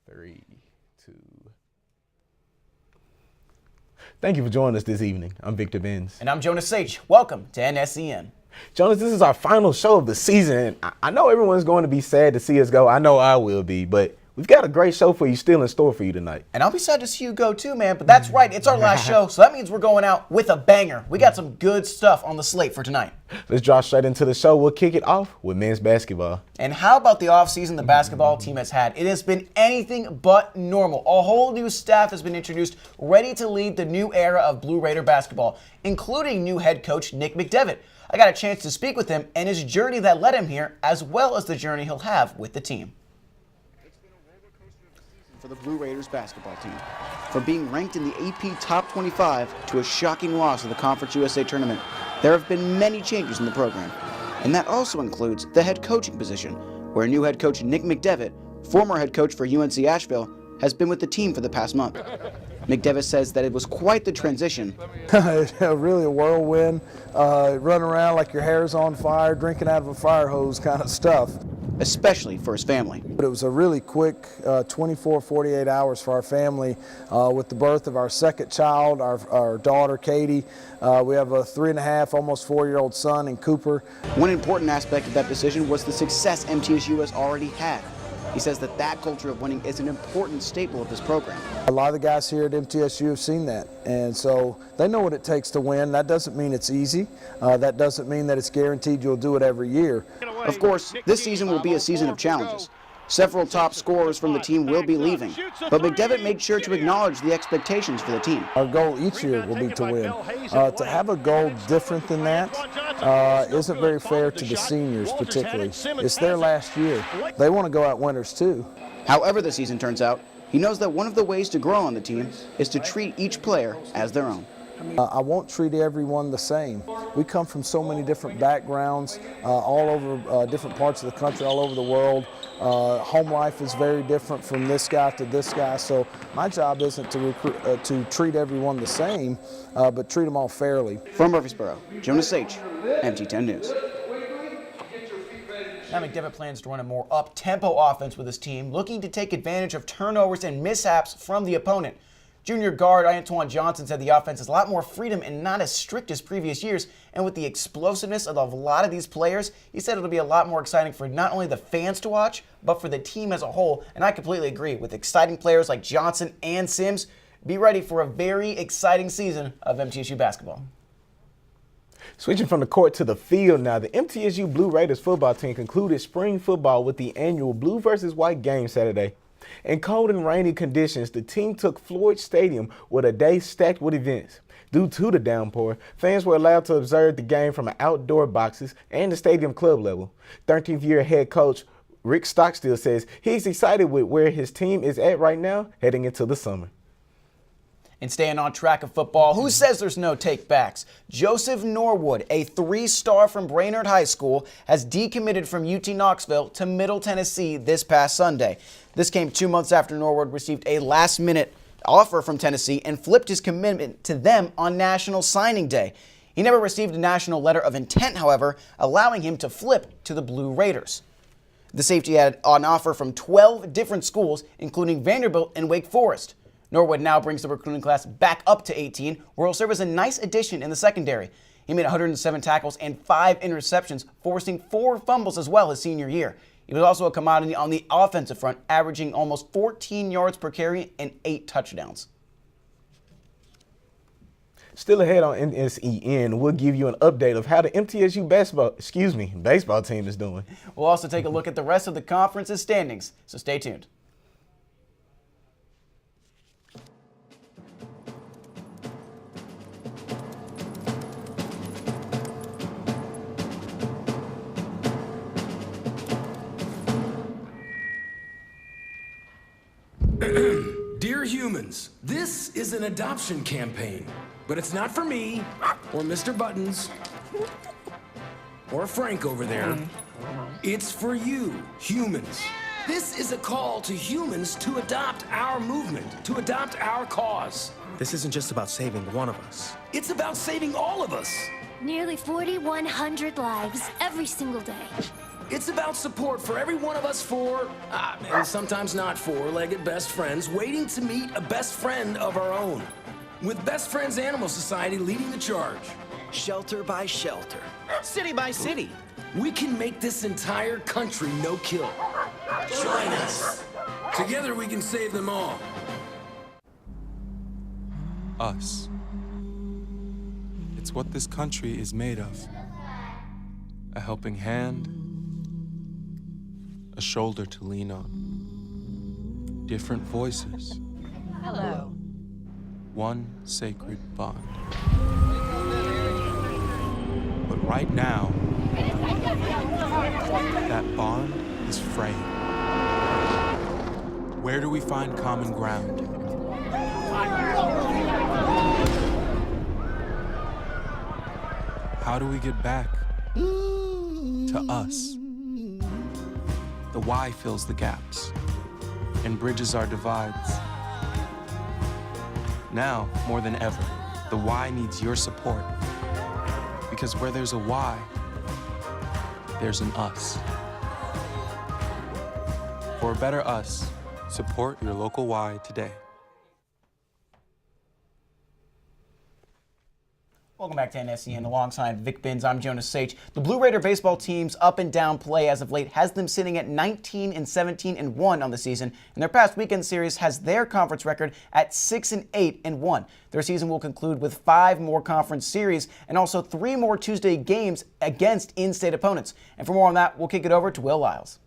3, 2. Thank you for joining us this evening. I'm Victor Benz. And I'm Jonas H. Welcome to NSEN. Jonas, this is our final show of the season. I know everyone's going to be sad to see us go. I know I will be, but we've got a great show for you still in store for you tonight. And I'll be sad to see you go too, man, but that's right. It's our last show, so that means we're going out with a banger. We got some good stuff on the slate for tonight. Let's drop straight into the show. We'll kick it off with men's basketball. And how about the offseason the basketball team has had? It has been anything but normal. A whole new staff has been introduced, ready to lead the new era of Blue Raider basketball, including new head coach Nick McDevitt. I got a chance to speak with him and his journey that led him here, as well as the journey he'll have with the team. For the Blue Raiders basketball team, from being ranked in the AP Top 25 to a shocking loss of the Conference USA tournament, there have been many changes in the program. And that also includes the head coaching position, where new head coach Nick McDevitt, former head coach for UNC Asheville, has been with the team for the past month. McDevitt says that it was quite the transition. Really a whirlwind, running around like your hair's on fire, drinking out of a fire hose kind of stuff. Especially for his family. But it was a really quick 24, 48 hours for our family with the birth of our second child, our daughter, Katie. We have a 3.5, almost 4-year-old son in Cooper. One important aspect of that decision was the success MTSU has already had. He says that culture of winning is an important staple of this program. A lot of the guys here at MTSU have seen that, and so they know what it takes to win. That doesn't mean it's easy. That doesn't mean that it's guaranteed you'll do it every year. Of course, this season will be a season of challenges. Several top scorers from the team will be leaving, but McDevitt made sure to acknowledge the expectations for the team. Our goal each year will be to win. To have a goal different than that isn't very fair to the seniors particularly. It's their last year. They want to go out winners too. However the season turns out, he knows that one of the ways to grow on the team is to treat each player as their own. I won't treat everyone the same. We come from so many different backgrounds, all over different parts of the country, all over the world. Home life is very different from this guy to this guy, so my job isn't to treat everyone the same, but treat them all fairly. From Murfreesboro, Jonas H., MT10 News. Now McDevitt plans to run a more up-tempo offense with his team, looking to take advantage of turnovers and mishaps from the opponent. Junior guard Antoine Johnson said the offense has a lot more freedom and not as strict as previous years. And with the explosiveness of a lot of these players, he said it'll be a lot more exciting for not only the fans to watch, but for the team as a whole. And I completely agree. With exciting players like Johnson and Sims, be ready for a very exciting season of MTSU basketball. Switching from the court to the field now, the MTSU Blue Raiders football team concluded spring football with the annual Blue versus White game Saturday. In cold and rainy conditions, the team took Floyd Stadium with a day stacked with events. Due to the downpour, fans were allowed to observe the game from outdoor boxes and the stadium club level. 13th-year head coach Rick Stockstill says he's excited with where his team is at right now heading into the summer. And staying on track of football, who says there's no take-backs? Joseph Norwood, a 3-star from Brainerd High School, has decommitted from UT Knoxville to Middle Tennessee this past Sunday. This came 2 months after Norwood received a last-minute offer from Tennessee and flipped his commitment to them on National Signing Day. He never received a national letter of intent, however, allowing him to flip to the Blue Raiders. The safety had an offer from 12 different schools, including Vanderbilt and Wake Forest. Norwood now brings the recruiting class back up to 18, where he'll serve as a nice addition in the secondary. He made 107 tackles and 5 interceptions, forcing 4 fumbles as well his senior year. He was also a commodity on the offensive front, averaging almost 14 yards per carry and 8 touchdowns. Still ahead on NSEN, we'll give you an update of how the MTSU baseball team is doing. We'll also take a look at the rest of the conference's standings, so stay tuned. Dear humans, this is an adoption campaign, but it's not for me, or Mr. Buttons, or Frank over there. It's for you, humans. This is a call to humans to adopt our movement, to adopt our cause. This isn't just about saving one of us. It's about saving all of us. Nearly 4,100 lives every single day. It's about support for every one of us four, and sometimes not four-legged best friends, waiting to meet a best friend of our own. With Best Friends Animal Society leading the charge. Shelter by shelter, city by city. We can make this entire country no-kill. Join us. Together we can save them all. Us. It's what this country is made of. A helping hand, a shoulder to lean on. Different voices. Hello. One sacred bond. But right now, that bond is fraying. Where do we find common ground? How do we get back to us? The why fills the gaps and bridges our divides. Now, more than ever, the why needs your support. Because where there's a why, there's an us. For a better us, support your local why today. Welcome back to NSEN. Alongside Vic Binns, I'm Jonas Sage. The Blue Raider baseball team's up and down play as of late has them sitting at 19-17-1 on the season, and their past weekend series has their conference record at 6-8-1. Their season will conclude with 5 more conference series and also 3 more Tuesday games against in-state opponents. And for more on that, we'll kick it over to Will Lyles.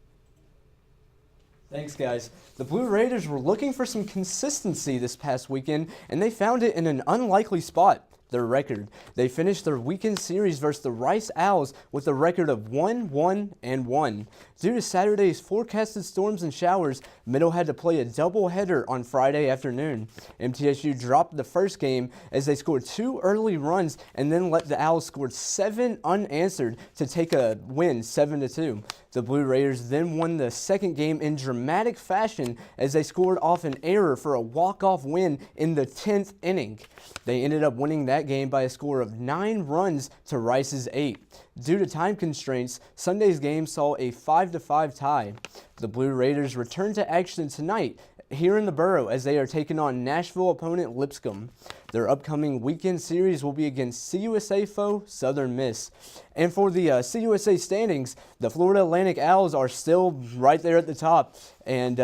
Thanks, guys. The Blue Raiders were looking for some consistency this past weekend, and they found it in an unlikely spot. Their record. They finished their weekend series versus the Rice Owls with a record of 1-1-1. Due to Saturday's forecasted storms and showers, Middle had to play a doubleheader on Friday afternoon. MTSU dropped the first game as they scored 2 early runs and then let the Owls score 7 unanswered to take a win 7-2. The Blue Raiders then won the second game in dramatic fashion as they scored off an error for a walk-off win in the 10th inning. They ended up winning that game by a score of 9 runs to Rice's 8. Due to time constraints, Sunday's game saw a 5-5 tie. The Blue Raiders return to action tonight here in the Borough as they are taking on Nashville opponent Lipscomb. Their upcoming weekend series will be against CUSA foe Southern Miss. And for the CUSA standings, the Florida Atlantic Owls are still right there at the top, and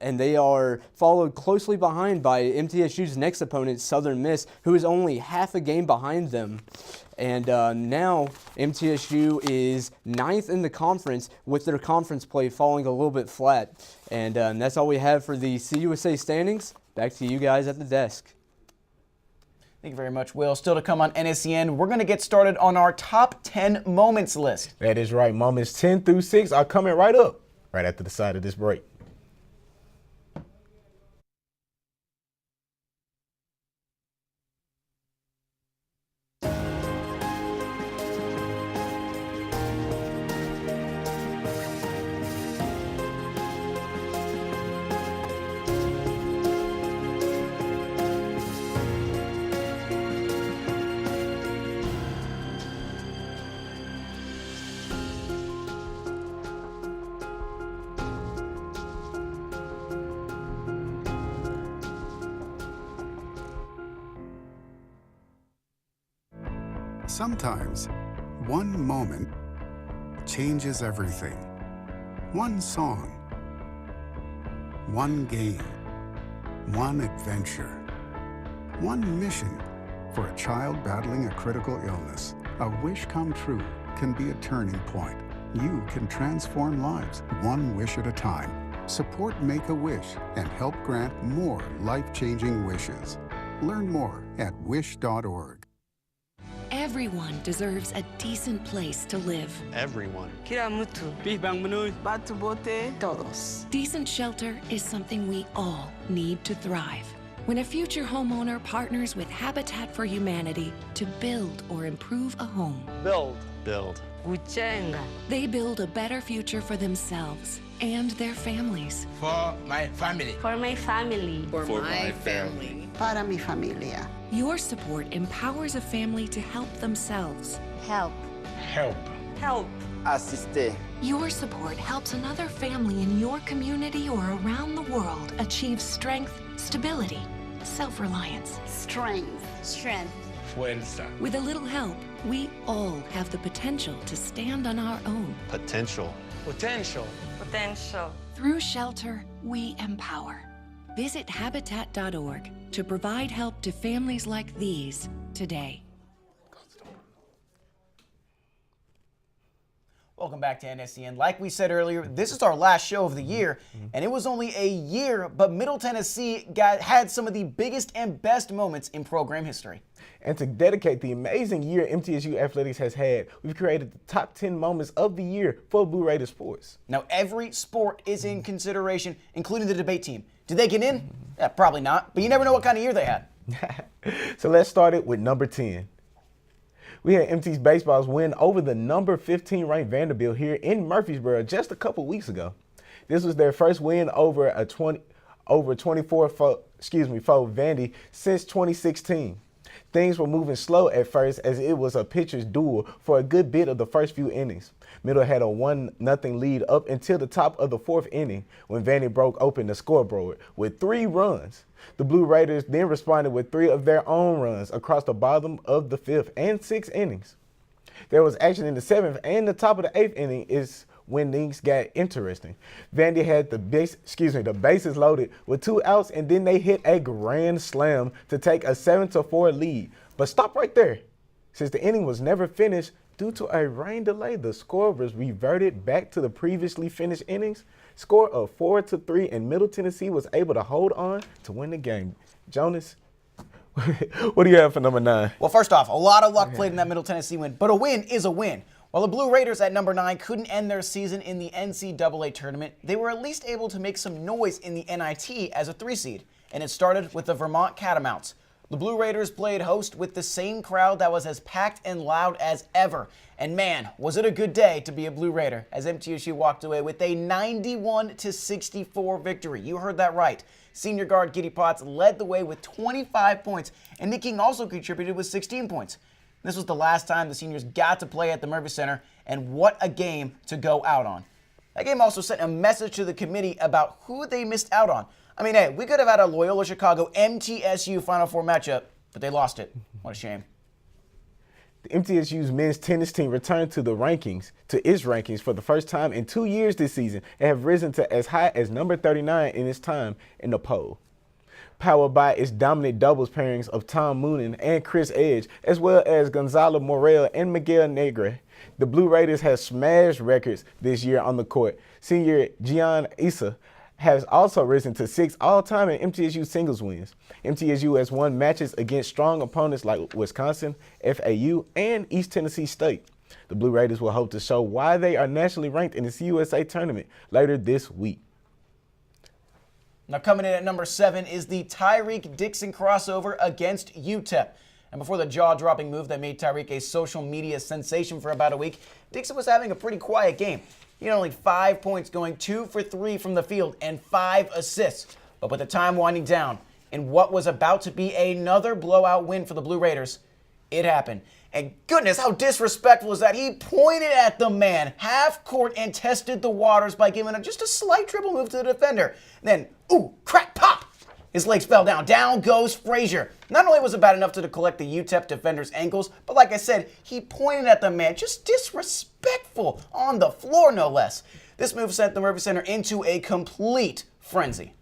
they are followed closely behind by MTSU's next opponent, Southern Miss, who is only half a game behind them. And now MTSU is 9th in the conference with their conference play falling a little bit flat. And that's all we have for the CUSA standings. Back to you guys at the desk. Thank you very much, Will. Still to come on NSEN, we're going to get started on our top 10 moments list. That is right. Moments 10 through 6 are coming right up, right after the side of this break. Sometimes, one moment changes everything. One song, one game, one adventure, one mission. For a child battling a critical illness, a wish come true can be a turning point. You can transform lives, one wish at a time. Support Make-A-Wish and help grant more life-changing wishes. Learn more at wish.org. Everyone deserves a decent place to live. Everyone. Todos. Decent shelter is something we all need to thrive. When a future homeowner partners with Habitat for Humanity to build or improve a home, Build. they build a better future for themselves and their families. For my family. For my family. For my family. Para mi familia. Your support empowers a family to help themselves. Help. Help. Help. Assistir. Your support helps another family in your community or around the world achieve strength, stability, self-reliance. Strength. Strength. Fuerza. With a little help, we all have the potential to stand on our own. Potential. Potential. Potential. Through shelter, we empower. Visit Habitat.org to provide help to families like these today. Welcome back to NSEN. Like we said earlier, this is our last show of the year, and it was only a year, but Middle Tennessee had some of the biggest and best moments in program history. And to dedicate the amazing year MTSU Athletics has had, we've created the top 10 moments of the year for Blue Raider sports. Now, every sport is in consideration, including the debate team. Did they get in? Probably not, but you never know what kind of year they had. So let's start it with number 10. We had MT's Baseball's win over the number 15 ranked Vanderbilt here in Murfreesboro just a couple weeks ago. This was their first win over 24 for Vandy since 2016. Things were moving slow at first as it was a pitcher's duel for a good bit of the first few innings. Middle had a 1-0 lead up until the top of the fourth inning when Vandy broke open the scoreboard with 3 runs. The Blue Raiders then responded with 3 of their own runs across the bottom of the 5th and 6th innings. There was action in the 7th and the top of the 8th inning is when things got interesting. Vandy had the bases loaded with 2 outs, and then they hit a grand slam to take a 7-4 lead. But stop right there. Since the inning was never finished due to a rain delay, the score was reverted back to the previously finished innings. Score of 4-3, and Middle Tennessee was able to hold on to win the game. Jonas, what do you have for number 9? Well, first off, a lot of luck played in that Middle Tennessee win, but a win is a win. While the Blue Raiders at number 9 couldn't end their season in the NCAA tournament, they were at least able to make some noise in the NIT as a 3 seed, and it started with the Vermont Catamounts. The Blue Raiders played host with the same crowd that was as packed and loud as ever. And man, was it a good day to be a Blue Raider as MTSU walked away with a 91-64 victory. You heard that right. Senior guard Giddy Potts led the way with 25 points, and Nick King also contributed with 16 points. This was the last time the seniors got to play at the Murphy Center, and what a game to go out on. That game also sent a message to the committee about who they missed out on. I mean, hey, we could have had a Loyola Chicago MTSU Final Four matchup, but they lost it. What a shame. The MTSU's men's tennis team returned to its rankings for the first time in 2 years this season and have risen to as high as number 39 in its time in the poll. Powered by its dominant doubles pairings of Tom Moonen and Chris Edge, as well as Gonzalo Morel and Miguel Negre, the Blue Raiders have smashed records this year on the court. Senior Gian Issa has also risen to 6 all-time in MTSU singles wins. MTSU has won matches against strong opponents like Wisconsin, FAU, and East Tennessee State. The Blue Raiders will hope to show why they are nationally ranked in the CUSA tournament later this week. Now coming in at number 7 is the Tyreek Dixon crossover against UTEP. And before the jaw-dropping move that made Tyreek a social media sensation for about a week, Dixon was having a pretty quiet game. He had only 5 points, going 2 for 3 from the field and 5 assists. But with the time winding down, in what was about to be another blowout win for the Blue Raiders, it happened. And goodness, how disrespectful is that? He pointed at the man half court and tested the waters by giving just a slight dribble move to the defender. Then, ooh, crack, pop! His legs fell down. Down goes Frazier. Not only was it bad enough to collect the UTEP defender's ankles, but like I said, he pointed at the man. Just disrespectful on the floor, no less. This move sent the Murphy Center into a complete frenzy.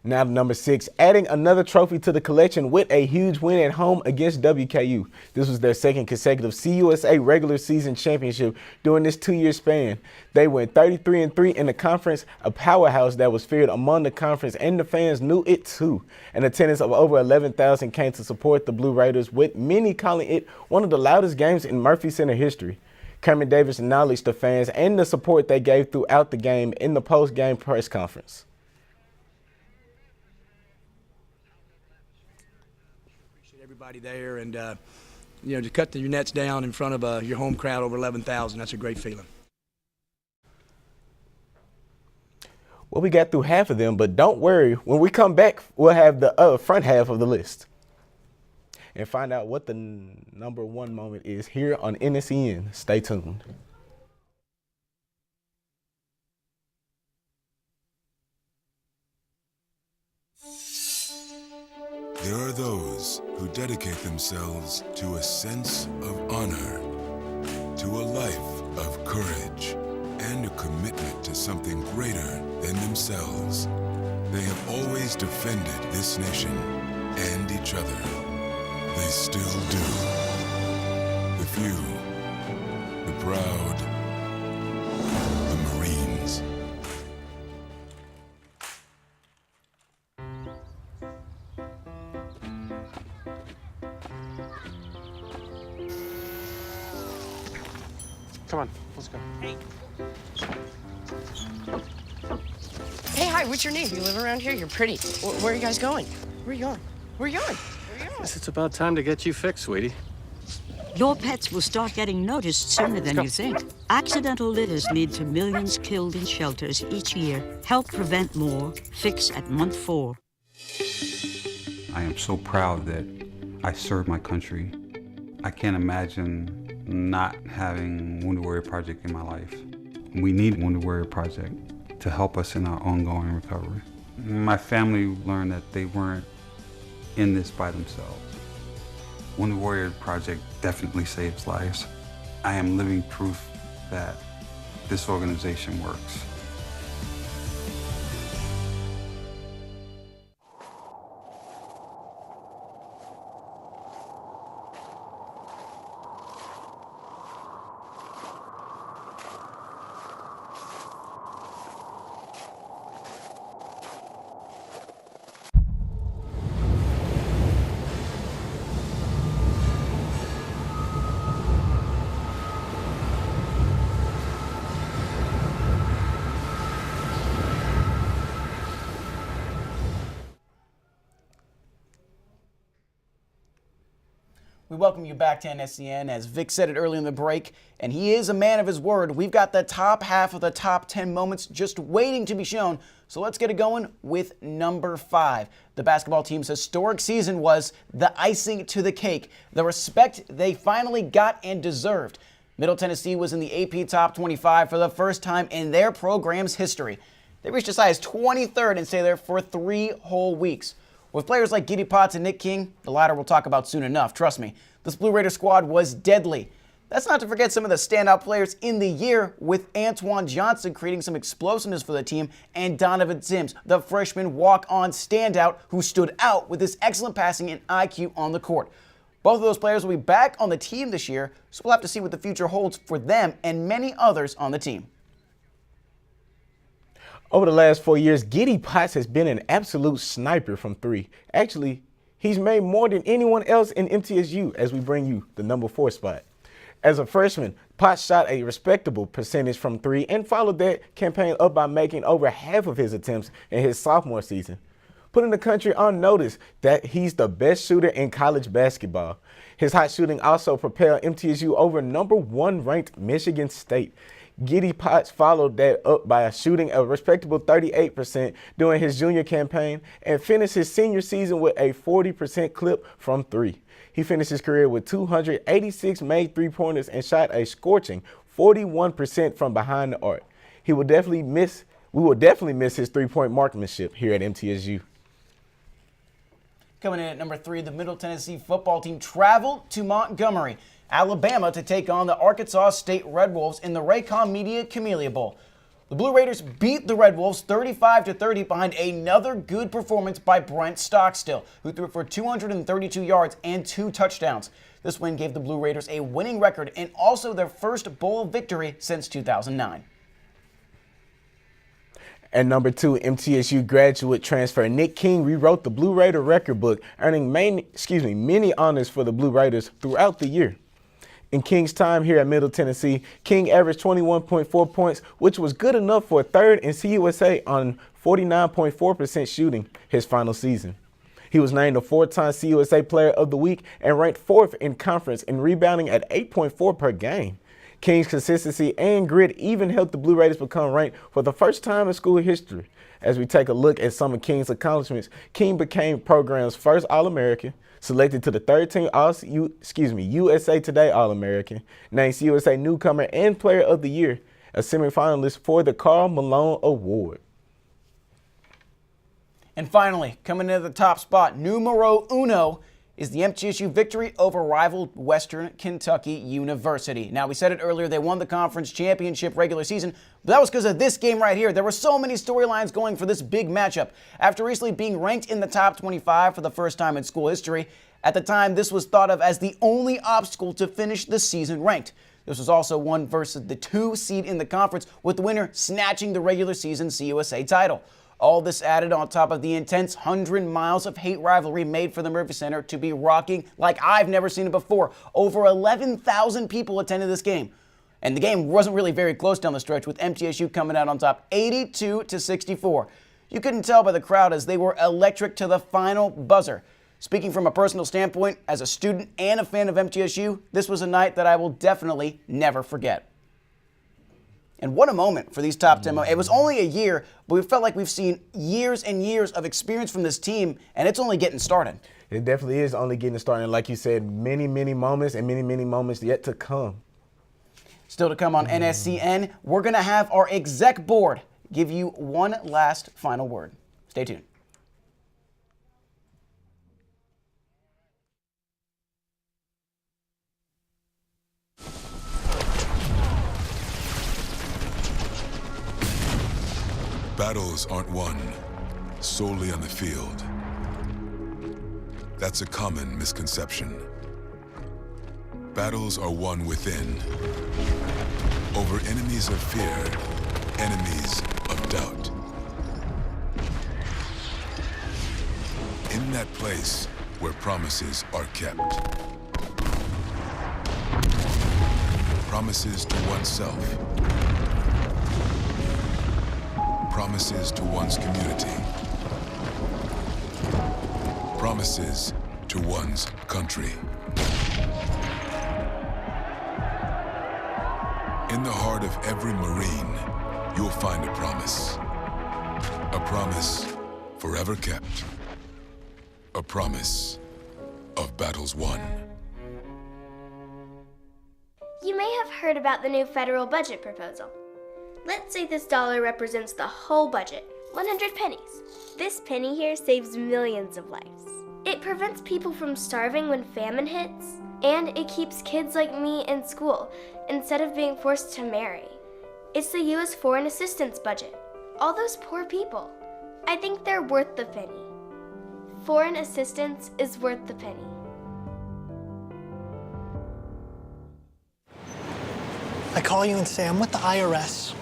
Now to number 6, adding another trophy to the collection with a huge win at home against WKU. This was their second consecutive CUSA regular season championship during this 2-year span. They went 33-3 in the conference, a powerhouse that was feared among the conference, and the fans knew it too. An attendance of over 11,000 came to support the Blue Raiders, with many calling it one of the loudest games in Murphy Center history. Kermit Davis acknowledged the fans and the support they gave throughout the game in the post-game press conference. Everybody there, and to cut your nets down in front of your home crowd over 11,000, that's a great feeling. Well, we got through half of them, but don't worry. When we come back, we'll have the front half of the list and find out what the number 1 moment is here on NSEN. Stay tuned. There are those who dedicate themselves to a sense of honor, to a life of courage, and a commitment to something greater than themselves. They have always defended this nation and each other. They still do. The few, the proud, the Marines. Come on, let's go. Hey, hi, what's your name? You live around here? You're pretty. Where are you guys going? Where are you going? Where are you going? Guess it's about time to get you fixed, sweetie. Your pets will start getting noticed sooner than you think. Accidental litters lead to millions killed in shelters each year. Help prevent more. Fix at month 4. I am so proud that I served my country. I can't imagine not having Wounded Warrior Project in my life. We need Wounded Warrior Project to help us in our ongoing recovery. My family learned that they weren't in this by themselves. Wounded Warrior Project definitely saves lives. I am living proof that this organization works. We welcome you back to NSEN. As Vic said it early in the break, and he is a man of his word. We've got the top half of the top 10 moments just waiting to be shown. So let's get it going with number 5. The basketball team's historic season was the icing to the cake, the respect they finally got and deserved. Middle Tennessee was in the AP Top 25 for the first time in their program's history. They reached as high as 23rd and stayed there for 3 whole weeks. With players like Giddy Potts and Nick King, the latter we'll talk about soon enough, trust me, this Blue Raider squad was deadly. That's not to forget some of the standout players in the year, with Antoine Johnson creating some explosiveness for the team, and Donovan Sims, the freshman walk-on standout who stood out with his excellent passing and IQ on the court. Both of those players will be back on the team this year, so we'll have to see what the future holds for them and many others on the team. Over the last 4 years, Giddy Potts has been an absolute sniper from 3. Actually, he's made more than anyone else in MTSU as we bring you the number 4 spot. As a freshman, Potts shot a respectable percentage from 3 and followed that campaign up by making over half of his attempts in his sophomore season, putting the country on notice that he's the best shooter in college basketball. His hot shooting also propelled MTSU over number 1 ranked Michigan State. Giddy Potts followed that up by shooting a respectable 38% during his junior campaign and finished his senior season with a 40% clip from 3. He finished his career with 286 made three-pointers and shot a scorching 41% from behind the arc. We will definitely miss his three-point marksmanship here at MTSU. Coming in at number 3, the Middle Tennessee football team traveled to Montgomery, Alabama, to take on the Arkansas State Red Wolves in the Raycom Media Camellia Bowl. The Blue Raiders beat the Red Wolves 35-30 behind another good performance by Brent Stockstill, who threw for 232 yards and 2 touchdowns. This win gave the Blue Raiders a winning record and also their first bowl victory since 2009. At number 2, MTSU graduate transfer Nick King rewrote the Blue Raider record book, earning many honors for the Blue Raiders throughout the year. In King's time here at Middle Tennessee, King averaged 21.4 points, which was good enough for 3rd in CUSA on 49.4% shooting his final season. He was named a 4-time CUSA Player of the Week and ranked 4th in conference in rebounding at 8.4 per game. King's consistency and grit even helped the Blue Raiders become ranked for the first time in school history. As we take a look at some of King's accomplishments, King became program's first All-American, selected to the 3rd team USA Today All-American, named USA Newcomer and Player of the Year, a semifinalist for the Karl Malone Award. And finally, coming into the top spot, numero uno, is the MTSU victory over rival Western Kentucky University. Now, we said it earlier, they won the conference championship regular season, but that was because of this game right here. There were so many storylines going for this big matchup. After recently being ranked in the top 25 for the first time in school history, at the time, this was thought of as the only obstacle to finish the season ranked. This was also one versus the 2 seed in the conference, with the winner snatching the regular season CUSA title. All this added on top of the intense 100 miles of hate rivalry made for the Murphy Center to be rocking like I've never seen it before. Over 11,000 people attended this game. And the game wasn't really very close down the stretch, with MTSU coming out on top 82-64. You couldn't tell by the crowd as they were electric to the final buzzer. Speaking from a personal standpoint, as a student and a fan of MTSU, this was a night that I will definitely never forget. And what a moment for these top 10. It was only a year, but we felt like we've seen years and years of experience from this team, and it's only getting started. It definitely is only getting started. And like you said, many, many moments and many, many moments yet to come. Still to come on NSEN, we're going to have our exec board give you one last final word. Stay tuned. Battles aren't won solely on the field. That's a common misconception. Battles are won within, over enemies of fear, enemies of doubt. In that place where promises are kept. Promises to oneself. Promises to one's community. Promises to one's country. In the heart of every Marine, you'll find a promise. A promise forever kept. A promise of battles won. You may have heard about the new federal budget proposal. Let's say this dollar represents the whole budget, 100 pennies. This penny here saves millions of lives. It prevents people from starving when famine hits, and it keeps kids like me in school instead of being forced to marry. It's the U.S. Foreign Assistance budget. All those poor people. I think they're worth the penny. Foreign assistance is worth the penny. I call you and say, I'm with the IRS.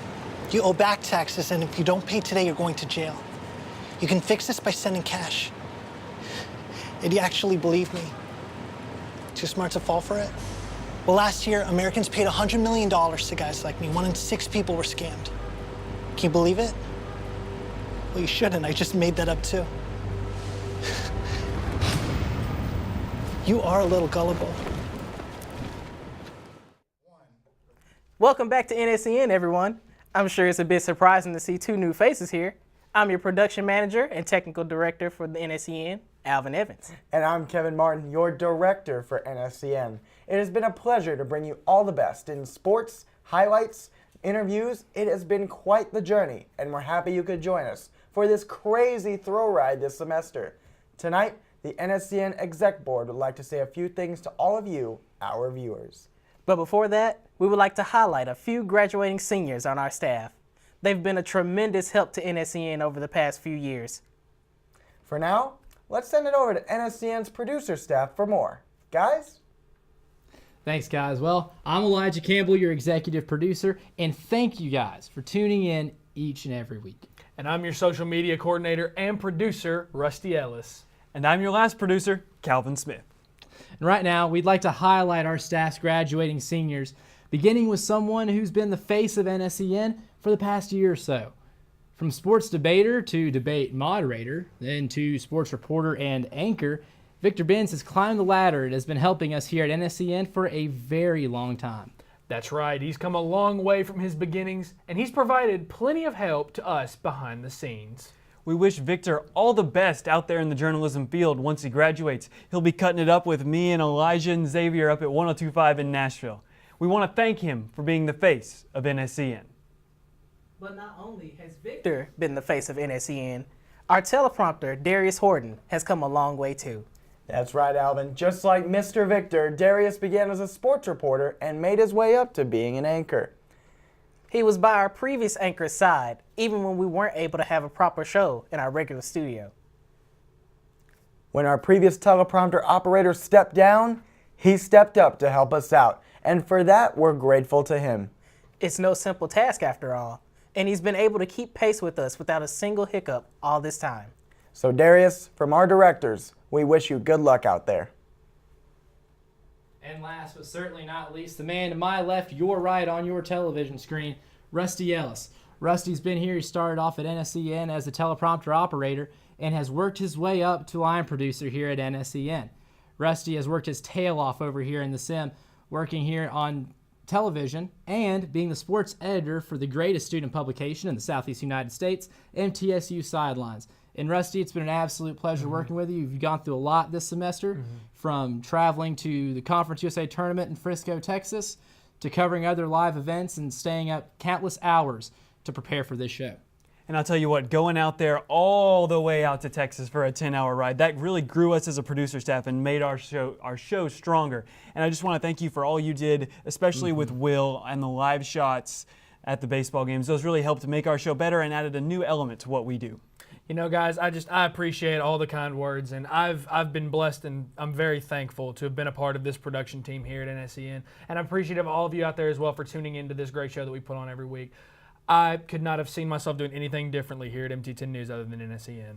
You owe back taxes, and if you don't pay today, you're going to jail. You can fix this by sending cash. And you actually believe me? Too smart to fall for it? Well, last year, Americans paid $100 million to guys like me. 1 in 6 people were scammed. Can you believe it? Well, you shouldn't. I just made that up, too. You are a little gullible. Welcome back to NSEN, everyone. I'm sure it's a bit surprising to see 2 new faces here. I'm your production manager and technical director for the NSEN, Alvin Evans. And I'm Kevin Martin, your director for NSEN. It has been a pleasure to bring you all the best in sports, highlights, interviews. It has been quite the journey, and we're happy you could join us for this crazy thrill ride this semester. Tonight, the NSEN Exec Board would like to say a few things to all of you, our viewers. But before that, we would like to highlight a few graduating seniors on our staff. They've been a tremendous help to NSEN over the past few years. For now, let's send it over to NSEN's producer staff for more. Guys? Thanks, guys. Well, I'm Elijah Campbell, your executive producer, and thank you guys for tuning in each and every week. And I'm your social media coordinator and producer, Rusty Ellis. And I'm your last producer, Calvin Smith. And right now, we'd like to highlight our staff's graduating seniors, beginning with someone who's been the face of NSEN for the past year or so. From sports debater to debate moderator, then to sports reporter and anchor, Victor Benz has climbed the ladder and has been helping us here at NSEN for a very long time. That's right, he's come a long way from his beginnings, and he's provided plenty of help to us behind the scenes. We wish Victor all the best out there in the journalism field once he graduates. He'll be cutting it up with me and Elijah and Xavier up at 102.5 in Nashville. We want to thank him for being the face of NSEN. But not only has Victor been the face of NSEN, Our teleprompter, Darius Horton, has come a long way too. That's right, Alvin. Just like Mr. Victor, Darius began as a sports reporter and made his way up to being an anchor. He was by our previous anchor's side, even when we weren't able to have a proper show in our regular studio. When our previous teleprompter operator stepped down, he stepped up to help us out, and for that, we're grateful to him. It's no simple task after all, and he's been able to keep pace with us without a single hiccup all this time. So Darius, from our directors, we wish you good luck out there. And last but certainly not least, the man to my left, your right on your television screen, Rusty Ellis. Rusty's been here. He started off at NSEN as a teleprompter operator and has worked his way up to line producer here at NSEN. Rusty has worked his tail off over here in the sim, working here on television and being the sports editor for the greatest student publication in the Southeast United States, MTSU Sidelines. And Rusty, it's been an absolute pleasure working with you. You've gone through a lot this semester, from traveling to the Conference USA tournament in Frisco, Texas, to covering other live events and staying up countless hours to prepare for this show. And I'll tell you what, going out there all the way out to Texas for a 10-hour ride, that really grew us as a producer staff and made our show stronger. And I just want to thank you for all you did, especially with Will and the live shots at the baseball games. Those really helped make our show better and added a new element to what we do. You know, guys, I appreciate all the kind words, and I've been blessed, and I'm very thankful to have been a part of this production team here at NSEN. And I'm appreciative of all of you out there as well for tuning into this great show that we put on every week. I could not have seen myself doing anything differently here at MT10 News other than NSEN.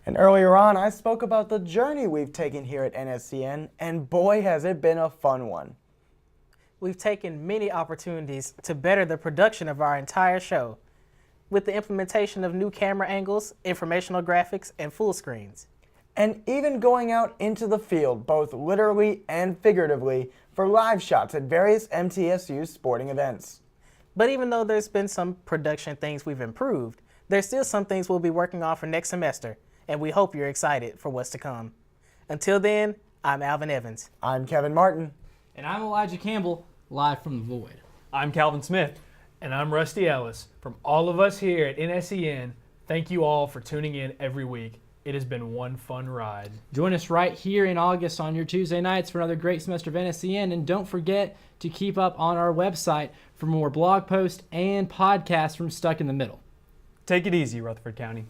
And earlier on, I spoke about the journey we've taken here at NSEN, and boy, has it been a fun one. We've taken many opportunities to better the production of our entire show, with the implementation of new camera angles, informational graphics, and full screens. And even going out into the field, both literally and figuratively, for live shots at various MTSU sporting events. But even though there's been some production things we've improved, there's still some things we'll be working on for next semester, and we hope you're excited for what's to come. Until then, I'm Alvin Evans. I'm Kevin Martin. And I'm Elijah Campbell, live from the Void. I'm Calvin Smith. And I'm Rusty Ellis. From all of us here at NSEN, thank you all for tuning in every week. It has been one fun ride. Join us right here in August on your Tuesday nights for another great semester of NSEN. And don't forget to keep up on our website for more blog posts and podcasts from Stuck in the Middle. Take it easy, Rutherford County.